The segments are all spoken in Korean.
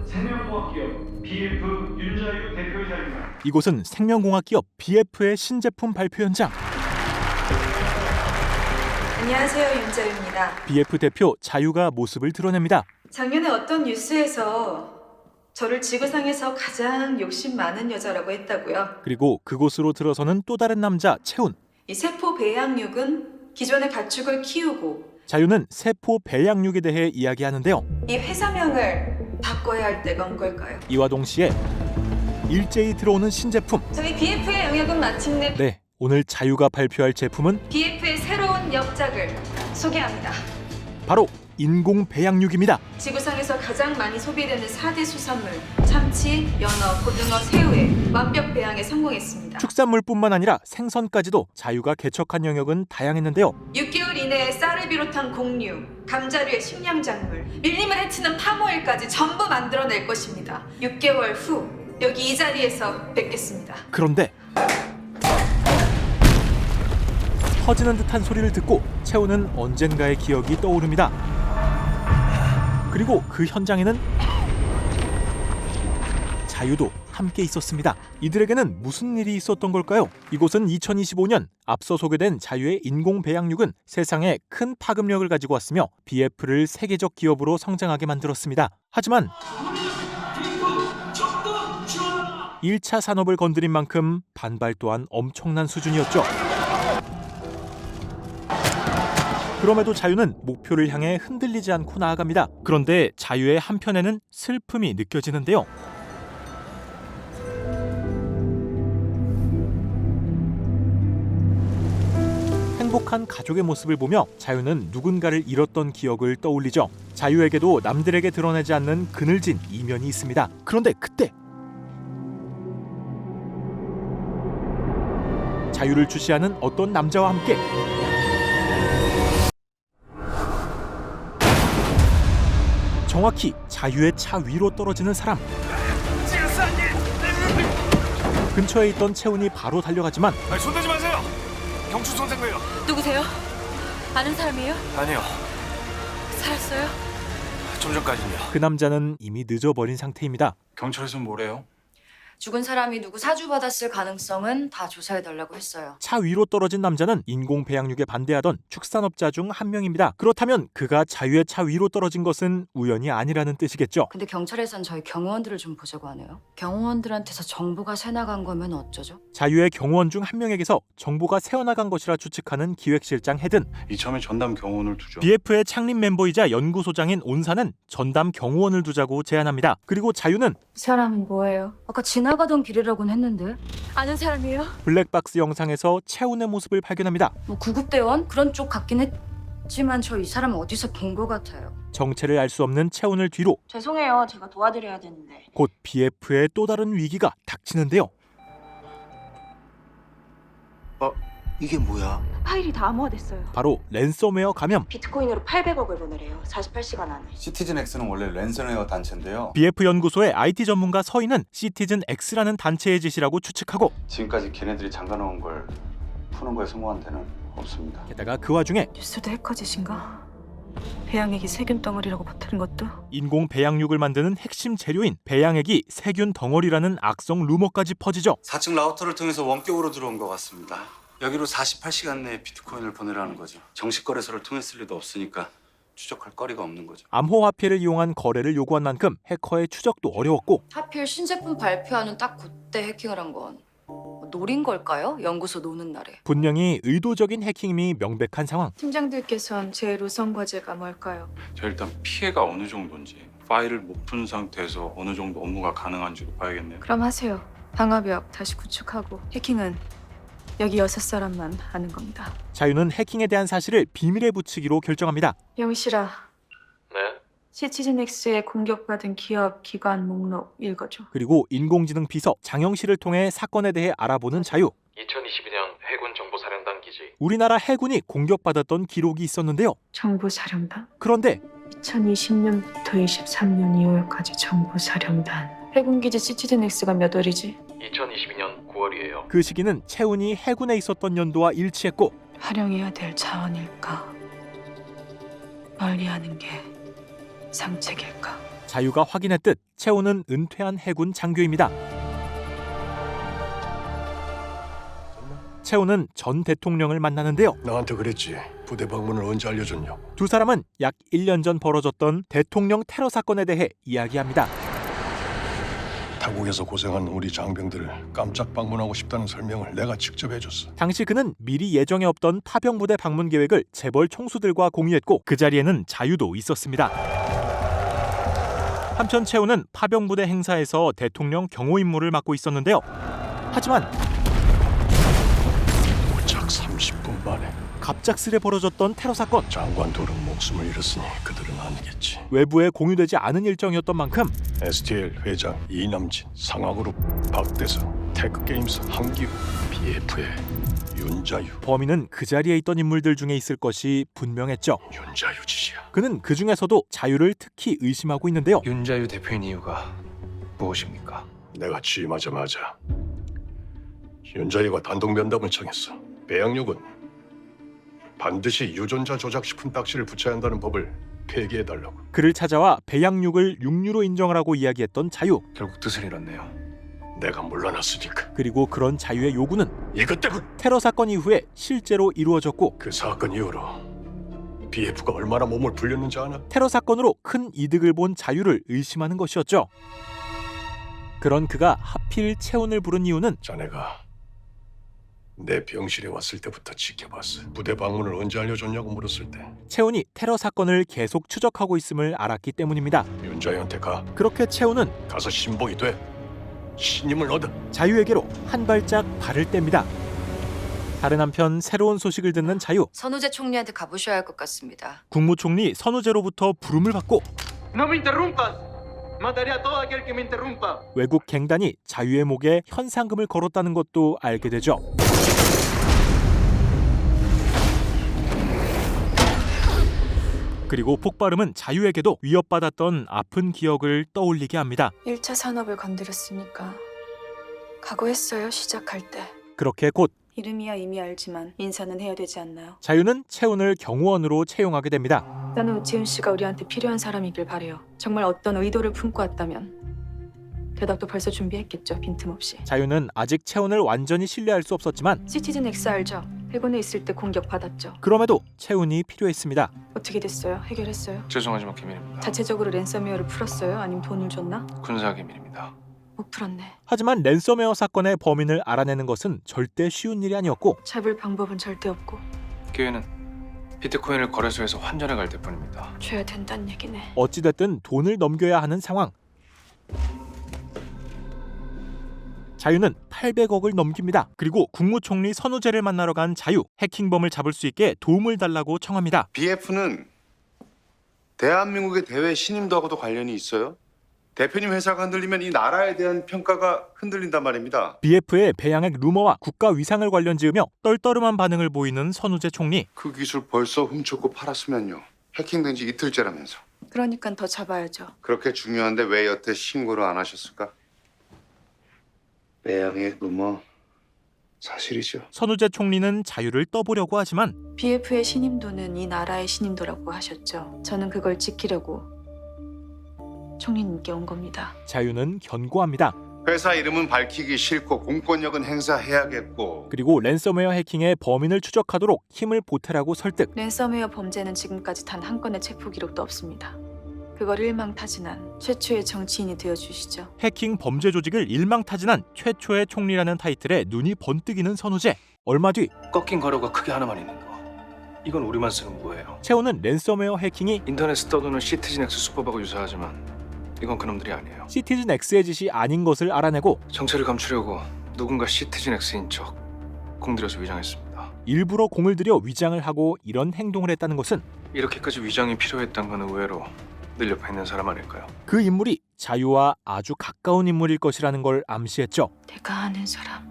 생명공학기업 BF 윤자유 대표이사입니다. 이곳은 생명공학기업 BF의 신제품 발표 현장. 안녕하세요, 윤자유입니다. BF 대표 자유가 모습을 드러냅니다. 작년에 어떤 뉴스에서 저를 지구상에서 가장 욕심 많은 여자라고 했다고요. 그리고 그곳으로 들어서는 또 다른 남자 채훈. 이 세포 배양육은 기존의 가축을 키우고 자유는 세포 배양육에 대해 이야기하는데요. 이 회사명을 바꿔야 할 때가 온 걸까요? 이와 동시에 일제히 들어오는 신제품. 저희 BF의 영역은 마침내 네, 오늘 자유가 발표할 제품은 BF의 새로운 역작을 소개합니다. 바로 인공 배양육입니다. 지구상에서 가장 많이 소비되는 4대 수산물 참치, 연어, 고등어, 새우의 완벽 배양에 성공했습니다. 축산물뿐만 아니라 생선까지도 자유가 개척한 영역은 다양했는데요. 6개월 이내에 쌀을 비롯한 곡류, 감자류의 식량작물, 밀림을 해치는 파모일까지 전부 만들어낼 것입니다. 6개월 후 여기 이 자리에서 뵙겠습니다. 그런데 터지는 듯한 소리를 듣고 채우는 언젠가의 기억이 떠오릅니다. 그리고 그 현장에는 자유도 함께 있었습니다. 이들에게는 무슨 일이 있었던 걸까요? 이곳은 2025년 앞서 소개된 자유의 인공 배양육은 세상에 큰 파급력을 가지고 왔으며 BF를 세계적 기업으로 성장하게 만들었습니다. 하지만 1차 산업을 건드린 만큼 반발 또한 엄청난 수준이었죠. 그럼에도 자유는 목표를 향해 흔들리지 않고 나아갑니다. 그런데 자유의 한편에는 슬픔이 느껴지는데요. 행복한 가족의 모습을 보며 자유는 누군가를 잃었던 기억을 떠올리죠. 자유에게도 남들에게 드러내지 않는 그늘진 이면이 있습니다. 그런데 그때 자유를 주시하는 어떤 남자와 함께 정확히 자유의 차 위로 떨어지는 사람. 근처에 있던 채훈이 바로 달려가지만 손대지 마세요. 경추 선생님이에요. 누구세요? 아는 사람이에요? 아니요. 살았어요? 좀 전까지는요. 그 남자는 이미 늦어버린 상태입니다. 경찰에서는 뭐래요? 죽은 사람이 누구 사주받았을 가능성은 다 조사해달라고 했어요. 차 위로 떨어진 남자는 인공 배양육에 반대하던 축산업자 중 한 명입니다. 그렇다면 그가 자유의 차 위로 떨어진 것은 우연이 아니라는 뜻이겠죠. 근데 경찰에선 저희 경호원들을 좀 보자고 하네요. 경호원들한테서 정보가 새나간 거면 어쩌죠? 자유의 경호원 중 한 명에게서 정보가 새어나간 것이라 추측하는 기획실장 헤든. 이참에 전담 경호원을 두죠. BF의 창립 멤버이자 연구소장인 온사는 전담 경호원을 두자고 제안합니다. 그리고 자유는 사람은 뭐예요? 아까 지나가던 길이라고는 했는데. 아는 사람이에요? 블랙박스 영상에서 채훈의 모습을 발견합니다. 뭐 구급대원? 그런 쪽 같긴 했지만 저 이 사람 어디서 본 것 같아요. 정체를 알 수 없는 채훈을 뒤로 죄송해요. 제가 도와드려야 되는데. 곧 BF의 또 다른 위기가 닥치는데요. 이게 뭐야? 파일이 다 암호화됐어요. 바로 랜섬웨어 감염. 비트코인으로 800억을 보내래요. 48시간 안에. 시티즌 X는 원래 랜섬웨어 단체인데요. BF 연구소의 IT 전문가 서인은 시티즌 X라는 단체의 짓이라고 추측하고 지금까지 걔네들이 잠가놓은 걸 푸는 거에 성공한 데는 없습니다. 게다가 그 와중에 뉴스도 해커짓인가? 배양액이 세균 덩어리라고 퍼뜨린 것도? 인공 배양육을 만드는 핵심 재료인 배양액이 세균 덩어리라는 악성 루머까지 퍼지죠. 4층 라우터를 통해서 원격으로 들어온 것 같습니다. 여기로 48시간 내에 비트코인을 보내라는 거죠. 정식 거래소를 통했을 리도 없으니까 추적할 거리가 없는 거죠. 암호화폐를 이용한 거래를 요구한 만큼 해커의 추적도 어려웠고 하필 신제품 발표하는 딱 그때 해킹을 한 건 노린 걸까요? 연구소 노는 날에. 분명히 의도적인 해킹임이 명백한 상황. 팀장들께선 제일 우선 과제가 뭘까요? 자, 일단 피해가 어느 정도인지 파일을 못 푼 상태에서 어느 정도 업무가 가능한지도 봐야겠네요. 그럼 하세요. 방화벽 다시 구축하고 해킹은 여기 6사람만 아는 겁니다. 자유는 해킹에 대한 사실을 비밀에 붙이기로 결정합니다. 영실아. 네. 시티즌 X에 공격받은 기업 기관 목록 읽어줘. 그리고 인공지능 비서 장영실을 통해 사건에 대해 알아보는 자유. 2022년 해군 정보사령단 기지. 우리나라 해군이 공격받았던 기록이 있었는데요. 정보사령단. 그런데 2020년부터 23년 2월까지 정보사령단. 해군기지 시티즌 X가 몇 월이지? 2022년 9월이에요. 그 시기는 채훈이 해군에 있었던 연도와 일치했고 활용해야 될 자원일까? 멀리하는 게 상책일까? 자유가 확인했듯 채우는 은퇴한 해군 장교입니다. 채우는 전 대통령을 만나는데요. 나한테 그랬지. 부대 방문을 언제 알려줬냐고. 두 사람은 약 1년 전 벌어졌던 대통령 테러 사건에 대해 이야기합니다. 타국에서 고생한 우리 장병들을 깜짝 방문하고 싶다는 설명을 내가 직접 해줬어. 당시 그는 미리 예정에 없던 파병부대 방문 계획을 재벌 총수들과 공유했고 그 자리에는 자유도 있었습니다. 한편 채우는 파병부대 행사에서 대통령 경호 임무를 맡고 있었는데요. 하지만 고작 30분 만에 갑작스레 벌어졌던 테러 사건. 장관 둘은 목숨을 잃었으니 그들은 아니겠지. 외부에 공유되지 않은 일정이었던 만큼 STL 회장 이남진, 상하그룹 박대성, 테크게임스 한기우, BF의 윤자유. 범인은 그 자리에 있던 인물들 중에 있을 것이 분명했죠. 윤자유 짓이야. 그는 그 중에서도 자유를 특히 의심하고 있는데요. 윤자유 대표인 이유가 무엇입니까? 내가 취임하자마자 윤자유가 단독 면담을 청했어. 배양육은 반드시 유전자 조작식품 딱지를 붙여야 한다는 법을 폐기해달라고. 그를 찾아와 배양육을 육류로 인정을 하고 이야기했던 자유. 결국 뜻을 잃었네요. 내가 물러났으니까. 그리고 그런 자유의 요구는 이것 때문. 테러 사건 이후에 실제로 이루어졌고 그 사건 이후로 BF가 얼마나 몸을 불렸는지 아나? 테러 사건으로 큰 이득을 본 자유를 의심하는 것이었죠. 그런 그가 하필 채운을 부른 이유는 자네가 내 병실에 왔을 때부터 지켜봤어. 부대 방문을 언제 알려줬냐고 물었을 때 채운이 테러 사건을 계속 추적하고 있음을 알았기 때문입니다. 윤자유한테 가. 그렇게 채운은 가서 신봉이 돼. 신임을 얻어. 자유에게로 한 발짝 발을 뗍니다. 다른 한편 새로운 소식을 듣는 자유. 선우재 총리한테 가보셔야 할 것 같습니다. 국무총리 선우재로부터 부름을 받고 No me interrumpas. Mataré a todo aquel que me interrumpa. 외국 갱단이 자유의 목에 현상금을 걸었다는 것도 알게 되죠. 그리고 폭발음은 자유에게도 위협받았던 아픈 기억을 떠올리게 합니다. 1차 산업을 건드렸으니까 각오했어요, 시작할 때. 그렇게 곧 이름이야 이미 알지만 인사는 해야 되지 않나요? 자유는 채운을 경호원으로 채용하게 됩니다. 나는 우채윤 씨가 우리한테 필요한 사람이길 바래요. 정말 어떤 의도를 품고 왔다면 대답도 벌써 준비했겠죠, 빈틈없이. 자유는 아직 채운을 완전히 신뢰할 수 없었지만 시티즌 X 알죠? 해군에 있을 때 공격받았죠. 그럼에도 채운이 필요했습니다. 어떻게 됐어요? 해결했어요? 죄송하지만 기밀입니다. 자체적으로 랜섬웨어를 풀었어요? 아니면 돈을 줬나? 군사 기밀입니다. 못 풀었네. 하지만 랜섬웨어 사건의 범인을 알아내는 것은 절대 쉬운 일이 아니었고 잡을 방법은 절대 없고 기회는 비트코인을 거래소에서 환전해 갈 때뿐입니다. 줘야 된다는 얘기네. 어찌됐든 돈을 넘겨야 하는 상황. 자유는 800억을 넘깁니다. 그리고 국무총리 선우재를 만나러 간 자유. 해킹범을 잡을 수 있게 도움을 달라고 청합니다. BF는 대한민국의 대외 신임도하고도 관련이 있어요. 대표님 회사가 흔들리면 이 나라에 대한 평가가 흔들린단 말입니다. BF의 배양액 루머와 국가 위상을 관련 지으며 떨떠름한 반응을 보이는 선우재 총리. 그 기술 벌써 훔쳤고 팔았으면요. 해킹된 지 이틀째라면서. 그러니까 더 잡아야죠. 그렇게 중요한데 왜 여태 신고를 안 하셨을까? 배양의 루머 사실이죠. 선우재 총리는 자유를 떠보려고 하지만 BF의 신임도는 이 나라의 신임도라고 하셨죠. 저는 그걸 지키려고 총리님께 온 겁니다. 자유는 견고합니다. 회사 이름은 밝히기 싫고 공권력은 행사해야겠고. 그리고 랜섬웨어 해킹의 범인을 추적하도록 힘을 보태라고 설득. 랜섬웨어 범죄는 지금까지 단 한 건의 체포 기록도 없습니다. 그걸 일망타진한 최초의 정치인이 되어주시죠. 해킹 범죄 조직을 일망타진한 최초의 총리라는 타이틀에 눈이 번뜩이는 선우재. 얼마 뒤 꺾인 가루가 크게 하나만 있는 거. 이건 우리만 쓰는 거예요. 채우는 랜섬웨어 해킹이 인터넷에 떠도는 시티즌 X 수법하고 유사하지만 이건 그놈들이 아니에요. 시티즌 X의 짓이 아닌 것을 알아내고 정체를 감추려고 누군가 시티즌 X인 척 공들여서 위장했습니다. 일부러 공을 들여 위장을 하고 이런 행동을 했다는 것은 이렇게까지 위장이 필요했던 건 의외로 늘 옆에 있는 사람 아닐까요? 그 인물이 자유와 아주 가까운 인물일 것이라는 걸 암시했죠. 내가 아는 사람.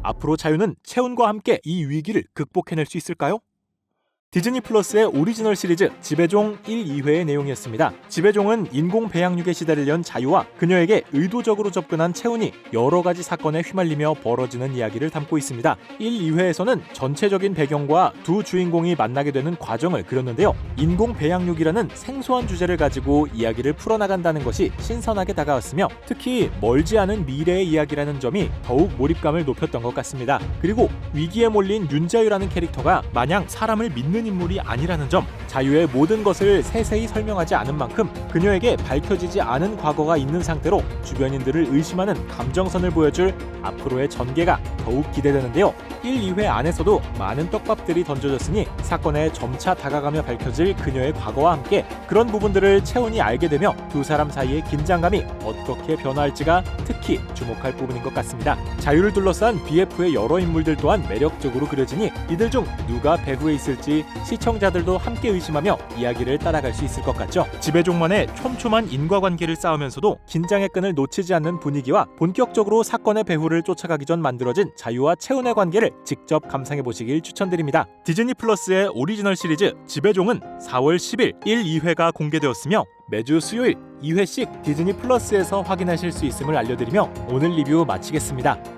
앞으로 자유는 채운과 함께 이 위기를 극복해낼 수 있을까요? 디즈니 플러스의 오리지널 시리즈 지배종 1, 2회의 내용이었습니다. 지배종은 인공 배양육의 시대를 연 자유와 그녀에게 의도적으로 접근한 채훈이 여러 가지 사건에 휘말리며 벌어지는 이야기를 담고 있습니다. 1, 2회에서는 전체적인 배경과 두 주인공이 만나게 되는 과정을 그렸는데요. 인공 배양육이라는 생소한 주제를 가지고 이야기를 풀어나간다는 것이 신선하게 다가왔으며 특히 멀지 않은 미래의 이야기라는 점이 더욱 몰입감을 높였던 것 같습니다. 그리고 위기에 몰린 윤자유라는 캐릭터가 마냥 사람을 믿는 인물이 아니라는 점, 자유의 모든 것을 세세히 설명하지 않은 만큼 그녀에게 밝혀지지 않은 과거가 있는 상태로 주변인들을 의심하는 감정선을 보여줄 앞으로의 전개가 더욱 기대되는데요. 1, 2회 안에서도 많은 떡밥들이 던져졌으니 사건에 점차 다가가며 밝혀질 그녀의 과거와 함께 그런 부분들을 채훈이 알게 되며 두 사람 사이의 긴장감이 어떻게 변화할지가 특히 주목할 부분인 것 같습니다. 자유를 둘러싼 BF의 여러 인물들 또한 매력적으로 그려지니 이들 중 누가 배후에 있을지 시청자들도 함께 의심하며 이야기를 따라갈 수 있을 것 같죠. 지배종만의 촘촘한 인과관계를 쌓으면서도 긴장의 끈을 놓치지 않는 분위기와 본격적으로 사건의 배후를 쫓아가기 전 만들어진 자유와 채훈의 관계를 직접 감상해 보시길 추천드립니다. 디즈니 플러스의 오리지널 시리즈 지배종은 4월 10일 1, 2회가 공개되었으며 매주 수요일 2회씩 디즈니 플러스에서 확인하실 수 있음을 알려드리며 오늘 리뷰 마치겠습니다.